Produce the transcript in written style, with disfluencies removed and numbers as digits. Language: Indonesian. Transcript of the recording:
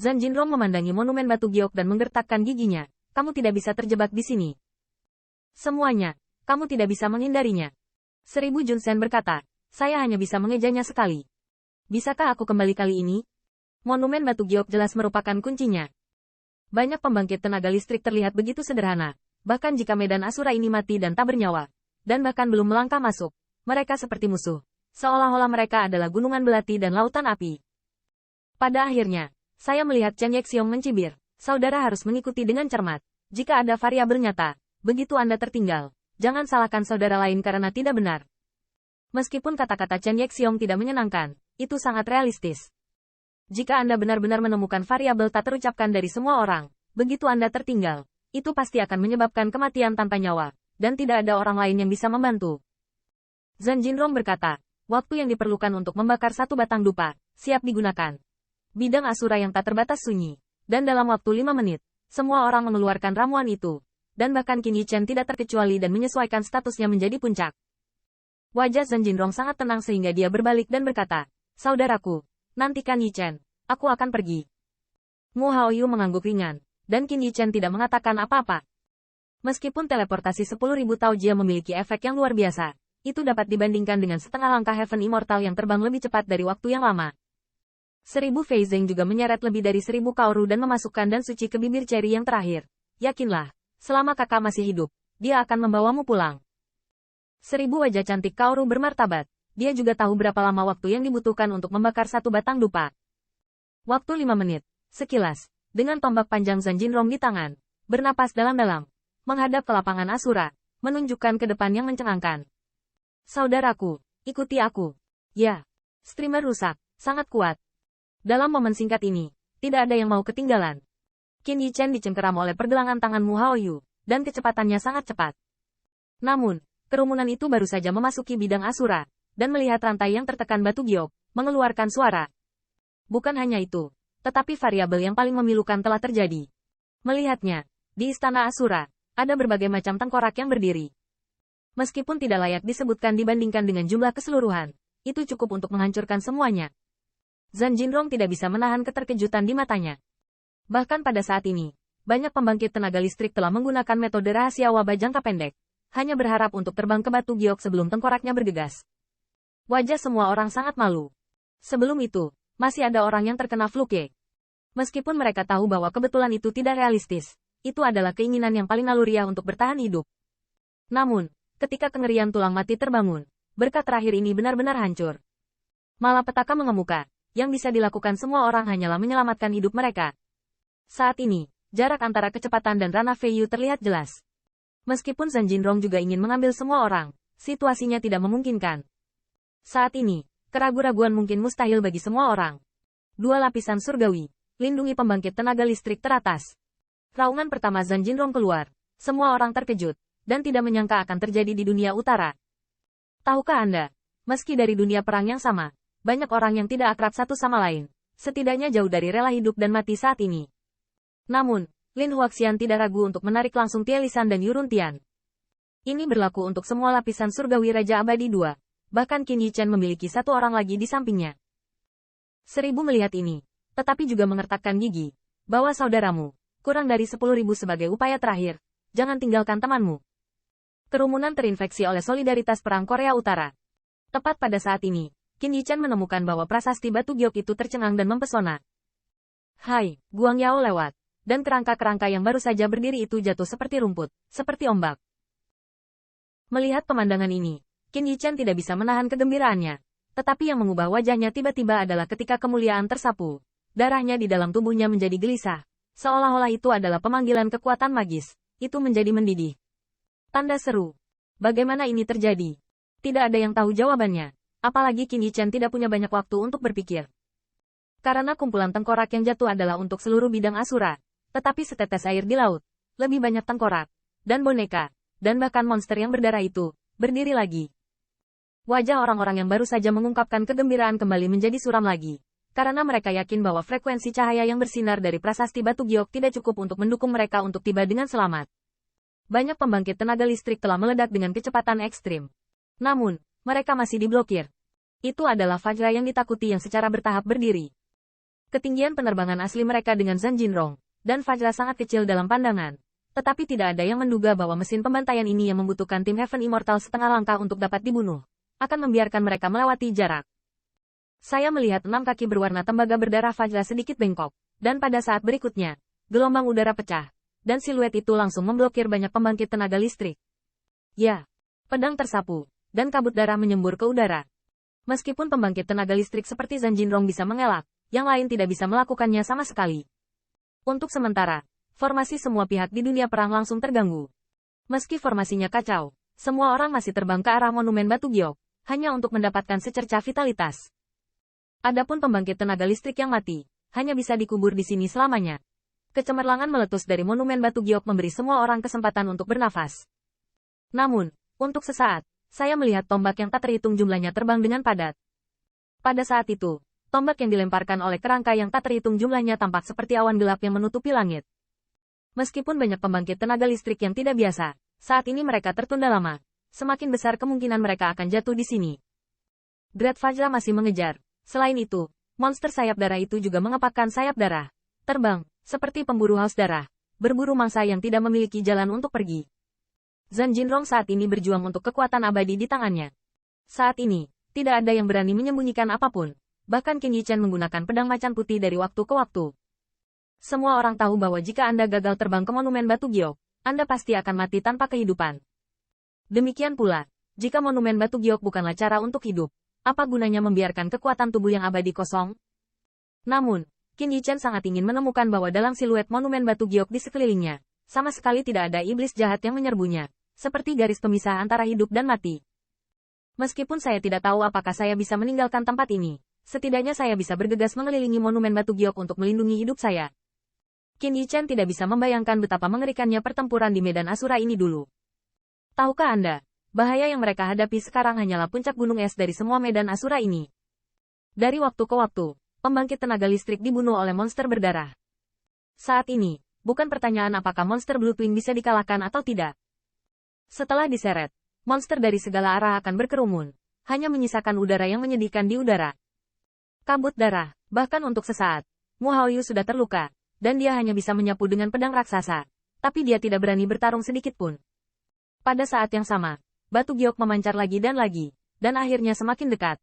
Zhan Jinrong memandangi monumen batu giok dan menggertakkan giginya. Kamu tidak bisa terjebak di sini. Semuanya, kamu tidak bisa menghindarinya. 1000 Junsen berkata, saya hanya bisa mengejanya sekali. Bisakah aku kembali kali ini? Monumen batu giok jelas merupakan kuncinya. Banyak pembangkit tenaga listrik terlihat begitu sederhana. Bahkan jika medan Asura ini mati dan tak bernyawa, dan bahkan belum melangkah masuk, mereka seperti musuh. Seolah-olah mereka adalah gunungan belati dan lautan api. Pada akhirnya, saya melihat Chen Yexiong mencibir. Saudara harus mengikuti dengan cermat. Jika ada variabel nyata, begitu Anda tertinggal. Jangan salahkan saudara lain karena tidak benar. Meskipun kata-kata Chen Yexiong tidak menyenangkan, itu sangat realistis. Jika Anda benar-benar menemukan variabel tak terucapkan dari semua orang, begitu Anda tertinggal, itu pasti akan menyebabkan kematian tanpa nyawa, dan tidak ada orang lain yang bisa membantu. Zhan Jinrong berkata, waktu yang diperlukan untuk membakar satu batang dupa, siap digunakan. Bidang Asura yang tak terbatas sunyi, dan dalam waktu 5 menit, semua orang mengeluarkan ramuan itu, dan bahkan Qin Yichen tidak terkecuali dan menyesuaikan statusnya menjadi puncak. Wajah Zhan Jinrong sangat tenang sehingga dia berbalik dan berkata, saudaraku, nantikan Yichen, aku akan pergi. Mu Haoyu mengangguk ringan, dan Qin Yichen tidak mengatakan apa-apa. Meskipun teleportasi 10.000 Taojia memiliki efek yang luar biasa, itu dapat dibandingkan dengan setengah langkah Heaven Immortal yang terbang lebih cepat dari waktu yang lama. 1000 Fei Zeng juga menyeret lebih dari 1000 Kaoru dan memasukkan dan suci ke bibir Cherry yang terakhir. Yakinlah, selama kakak masih hidup, dia akan membawamu pulang. 1000 wajah cantik Kaoru bermartabat. Dia juga tahu berapa lama waktu yang dibutuhkan untuk membakar satu batang dupa. Waktu 5 menit. Sekilas, dengan tombak panjang Zhan Jinrong di tangan, bernapas dalam-dalam, menghadap ke lapangan Asura, menunjukkan ke depan yang mencengangkan. Saudaraku, ikuti aku. Ya, streamer rusak, sangat kuat. Dalam momen singkat ini, tidak ada yang mau ketinggalan. Qin Yichen dicengkeram oleh pergelangan tangan Mu Haoyu, dan kecepatannya sangat cepat. Namun, kerumunan itu baru saja memasuki bidang Asura, dan melihat rantai yang tertekan batu giok, mengeluarkan suara. Bukan hanya itu, tetapi variabel yang paling memilukan telah terjadi. Melihatnya, di Istana Asura, ada berbagai macam tengkorak yang berdiri. Meskipun tidak layak disebutkan dibandingkan dengan jumlah keseluruhan, itu cukup untuk menghancurkan semuanya. Zhan Jinrong tidak bisa menahan keterkejutan di matanya. Bahkan pada saat ini, banyak pembangkit tenaga listrik telah menggunakan metode rahasia wabah jangka pendek, hanya berharap untuk terbang ke batu giok sebelum tengkoraknya bergegas. Wajah semua orang sangat malu. Sebelum itu, masih ada orang yang terkena fluke. Meskipun mereka tahu bahwa kebetulan itu tidak realistis, itu adalah keinginan yang paling naluriah untuk bertahan hidup. Namun, ketika kengerian tulang mati terbangun, berkat terakhir ini benar-benar hancur. Malapetaka mengemuka, yang bisa dilakukan semua orang hanyalah menyelamatkan hidup mereka. Saat ini, jarak antara kecepatan dan ranah Feiyu terlihat jelas. Meskipun Zhan Jinrong juga ingin mengambil semua orang, situasinya tidak memungkinkan. Saat ini, keraguan-raguan mungkin mustahil bagi semua orang. 2 lapisan surgawi, lindungi pembangkit tenaga listrik teratas. Raungan pertama Zhan Jinrong keluar, semua orang terkejut, dan tidak menyangka akan terjadi di dunia utara. Tahukah Anda, meski dari dunia perang yang sama, banyak orang yang tidak akrab satu sama lain, setidaknya jauh dari rela hidup dan mati saat ini. Namun, Lin Huaxian tidak ragu untuk menarik langsung Tie Lisan dan Yurun Tian. Ini berlaku untuk semua lapisan surgawi Raja Abadi 2. Bahkan Qin Yichen memiliki satu orang lagi di sampingnya. 1000 melihat ini, tetapi juga mengertakkan gigi. Bawa saudaramu, kurang dari 10.000 sebagai upaya terakhir. Jangan tinggalkan temanmu. Kerumunan terinfeksi oleh solidaritas perang Korea Utara. Tepat pada saat ini, Qin Yichen menemukan bahwa prasasti batu giok itu tercengang dan mempesona. Hai, Guang Yao lewat, dan kerangka-kerangka yang baru saja berdiri itu jatuh seperti rumput, seperti ombak. Melihat pemandangan ini, Qin Yichen tidak bisa menahan kegembiraannya. Tetapi yang mengubah wajahnya tiba-tiba adalah ketika kemuliaan tersapu. Darahnya di dalam tubuhnya menjadi gelisah. Seolah-olah itu adalah pemanggilan kekuatan magis. Itu menjadi mendidih. Tanda seru. Bagaimana ini terjadi? Tidak ada yang tahu jawabannya. Apalagi Qin Yichen tidak punya banyak waktu untuk berpikir. Karena kumpulan tengkorak yang jatuh adalah untuk seluruh bidang Asura. Tetapi setetes air di laut, lebih banyak tengkorak, dan boneka, dan bahkan monster yang berdarah itu, berdiri lagi. Wajah orang-orang yang baru saja mengungkapkan kegembiraan kembali menjadi suram lagi. Karena mereka yakin bahwa frekuensi cahaya yang bersinar dari prasasti batu giok tidak cukup untuk mendukung mereka untuk tiba dengan selamat. Banyak pembangkit tenaga listrik telah meledak dengan kecepatan ekstrim. Namun, mereka masih diblokir. Itu adalah Fajra yang ditakuti yang secara bertahap berdiri. Ketinggian penerbangan asli mereka dengan Zhan Jinrong dan Fajra sangat kecil dalam pandangan. Tetapi tidak ada yang menduga bahwa mesin pembantaian ini yang membutuhkan tim Heaven Immortal setengah langkah untuk dapat dibunuh, akan membiarkan mereka melewati jarak. Saya melihat 6 kaki berwarna tembaga berdarah Fajra sedikit bengkok, dan pada saat berikutnya, gelombang udara pecah, dan siluet itu langsung memblokir banyak pembangkit tenaga listrik. Ya, pedang tersapu, dan kabut darah menyembur ke udara. Meskipun pembangkit tenaga listrik seperti Zhan Jinrong bisa mengelak, yang lain tidak bisa melakukannya sama sekali. Untuk sementara, formasi semua pihak di dunia perang langsung terganggu. Meski formasinya kacau, semua orang masih terbang ke arah monumen batu giok, hanya untuk mendapatkan secercah vitalitas. Adapun pembangkit tenaga listrik yang mati, hanya bisa dikubur di sini selamanya. Kecemerlangan meletus dari monumen batu giok memberi semua orang kesempatan untuk bernafas. Namun, untuk sesaat, saya melihat tombak yang tak terhitung jumlahnya terbang dengan padat. Pada saat itu, tombak yang dilemparkan oleh kerangka yang tak terhitung jumlahnya tampak seperti awan gelap yang menutupi langit. Meskipun banyak pembangkit tenaga listrik yang tidak biasa, saat ini mereka tertunda lama. Semakin besar kemungkinan mereka akan jatuh di sini. Dread Fajra masih mengejar. Selain itu, monster sayap darah itu juga mengepakkan sayap darah. Terbang, seperti pemburu haus darah. Berburu mangsa yang tidak memiliki jalan untuk pergi. Zhan Jinrong saat ini berjuang untuk kekuatan abadi di tangannya. Saat ini, tidak ada yang berani menyembunyikan apapun. Bahkan Qin Yichen menggunakan pedang macan putih dari waktu ke waktu. Semua orang tahu bahwa jika Anda gagal terbang ke monumen batu giok, Anda pasti akan mati tanpa kehidupan. Demikian pula, jika monumen batu giok bukanlah cara untuk hidup, apa gunanya membiarkan kekuatan tubuh yang abadi kosong? Namun, Qin Yichen sangat ingin menemukan bahwa dalam siluet monumen batu giok di sekelilingnya, sama sekali tidak ada iblis jahat yang menyerbunya, seperti garis pemisah antara hidup dan mati. Meskipun saya tidak tahu apakah saya bisa meninggalkan tempat ini, setidaknya saya bisa bergegas mengelilingi monumen batu giok untuk melindungi hidup saya. Qin Yichen tidak bisa membayangkan betapa mengerikannya pertempuran di medan Asura ini dulu. Tahukah Anda, bahaya yang mereka hadapi sekarang hanyalah puncak gunung es dari semua medan Asura ini. Dari waktu ke waktu, pembangkit tenaga listrik dibunuh oleh monster berdarah. Saat ini, bukan pertanyaan apakah monster Blue Twin bisa dikalahkan atau tidak. Setelah diseret, monster dari segala arah akan berkerumun, hanya menyisakan udara yang menyedihkan di udara. Kabut darah, bahkan untuk sesaat, Mu Haoyu sudah terluka, dan dia hanya bisa menyapu dengan pedang raksasa, tapi dia tidak berani bertarung sedikit pun. Pada saat yang sama, batu giok memancar lagi, dan akhirnya semakin dekat.